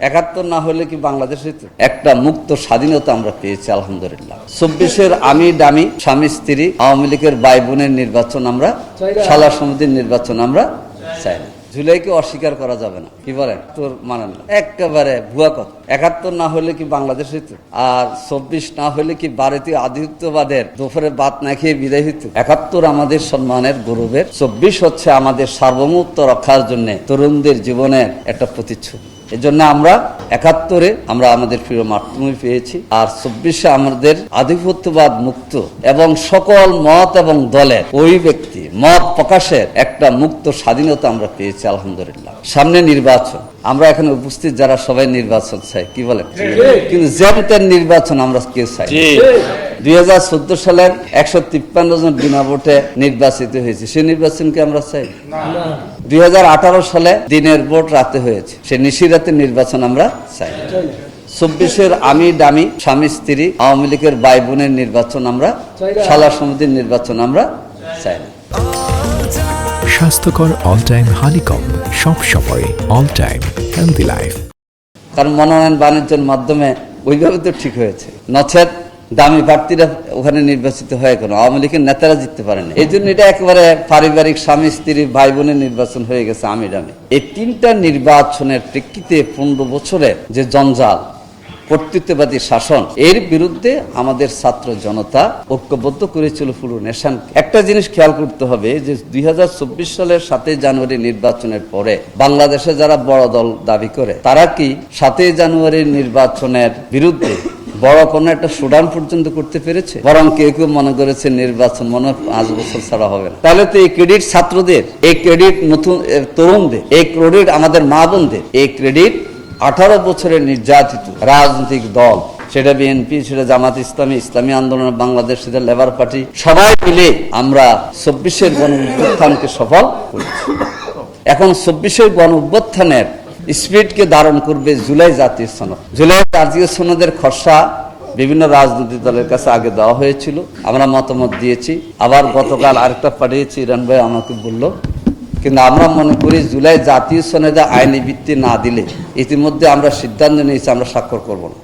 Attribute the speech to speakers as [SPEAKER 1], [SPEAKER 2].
[SPEAKER 1] ৭১ না হলে কি বাংলাদেশে একটা মুক্ত স্বাধীনতা আমরা পেয়েছি আলহামদুলিল্লাহ। ২৪-এর আমি ডামি স্বামী স্ত্রী আওয়ামী লীগের ভাই বোনের নির্বাচন আমরা শালা সমিতির নির্বাচন আমরা চাই না। জুলাইকে অস্বীকার করা যাবে না, কি বলেন? তোর মানেন না, একেবারে ভুয়া কথা। ৭১ না হলে কি বাংলাদেশ হইতো, আর ২৪ না হলে কি ভারতীয় আধিপত্যবাদের দুপুরে ভাত না খেয়ে বিদায় হইতো। ৭১ আমাদের সম্মানের গৌরবের, ২৪ হচ্ছে আমাদের সার্বভৌমত্ব রক্ষার জন্য তরুণদের জীবনের একটা প্রতিচ্ছবি। এজন্য আমরা ৭১-এ আমরা আমাদের প্রিয় মাতৃভূমি পেয়েছি, আর ২৪-এ আমাদের আধিপত্যবাদ মুক্ত এবং সকল মত এবং দলের অভিব্যক্তি মত প্রকাশের একটা মুক্ত স্বাধীনতা আমরা পেয়েছি আলহামদুলিল্লাহ। সামনে নির্বাচন, আমরা এখানে উপস্থিত যারা সবাই নির্বাচন চাই, কি বলেন? কিন্তু যেমতের নির্বাচন আমরা কেউ চাই। ২০১৪ সালের ১৫৩ জন বিনা ভোটে নির্বাচিত হয়েছে, সেই নির্বাচনকে আমরা চাই। ২০১৮ সালে দিনের ভোট রাতে হয়েছে, সে নিশিরাতের নির্বাচন আমরা চাই। ২৪-এর আমি ডামি স্বামী স্ত্রী আওয়ামী লীগের ভাই বোনের নির্বাচন আমরা শালা সমিতির নির্বাচন আমরা চাই না।
[SPEAKER 2] স্বাস্থ্যকর অল টাইম হানিকম, সব সময় অল টাইম হেলদি লাইফ।
[SPEAKER 1] কারণ মনোনয়ন বাণিজ্যের মাধ্যমে ওইভাবে তো ঠিক হয়েছে, নচেত দামি প্রার্থীরা ওখানে নির্বাচিত হয়ে কেন আওয়ামী লীগের নেতারা জিততে পারেন। এই জন্য এটা একেবারে পারিবারিক স্বামী স্ত্রী ভাই বোনের নির্বাচন হয়ে গেছে আমি ডামি। এই তিনটা নির্বাচনের প্রেক্ষিতে ১৫ বছরের যে জঞ্জাল, কর্তৃত্ববাদী শাসন, এর বিরুদ্ধে আমাদের ছাত্র জনতা ঐক্যবদ্ধ করেছিল পুরো নেশন। একটা জিনিস খেয়াল করতে হবে যে ২০২৪ সালের ৭ই জানুয়ারি নির্বাচনের পরে বাংলাদেশে যারা বড় দল দাবি করে, তারা কি ৭ই জানুয়ারির নির্বাচনের বিরুদ্ধে বড় কোনো একটা সুডান পর্যন্ত করতে পেরেছে? বরং কেউ কেউ মনে করেছে নির্বাচন মনে ৫ বছর ছাড়া হবে না। তাহলে তো এই ক্রেডিট ছাত্রদের, এই ক্রেডিট নতুন তরুণদের, এই ক্রেডিট আমাদের মা বোনদের, এই ক্রেডিট ১৮ বছরের নির্যাতিত রাজনৈতিক দল, সেটা বিএনপি, সেটা জামাত ইসলামী, ইসলামী আন্দোলন বাংলাদেশ, সেটা লেবার পার্টি, সবাই মিলে আমরা ২৪-এর গণ অভ্যুত্থানকে সফল করেছি। এখন ২৪-এর গণ অভ্যুত্থানের স্পিরিটকে ধারণ করবে জুলাই জাতীয় সনদ। জুলাই জাতীয় সনদের খসড়া বিভিন্ন রাজনৈতিক দলের কাছে আগে দেওয়া হয়েছিল, আমরা মতামত দিয়েছি, আবার গতকাল আরেকটা পাঠিয়েছি, ইরান ভাই আমাকে বলল। কিন্তু আমরা মনে করি জুলাই জাতীয় সনদে আইনি ভিত্তি না দিলে, ইতিমধ্যে আমরা সিদ্ধান্ত নিয়েছি আমরা স্বাক্ষর করব না।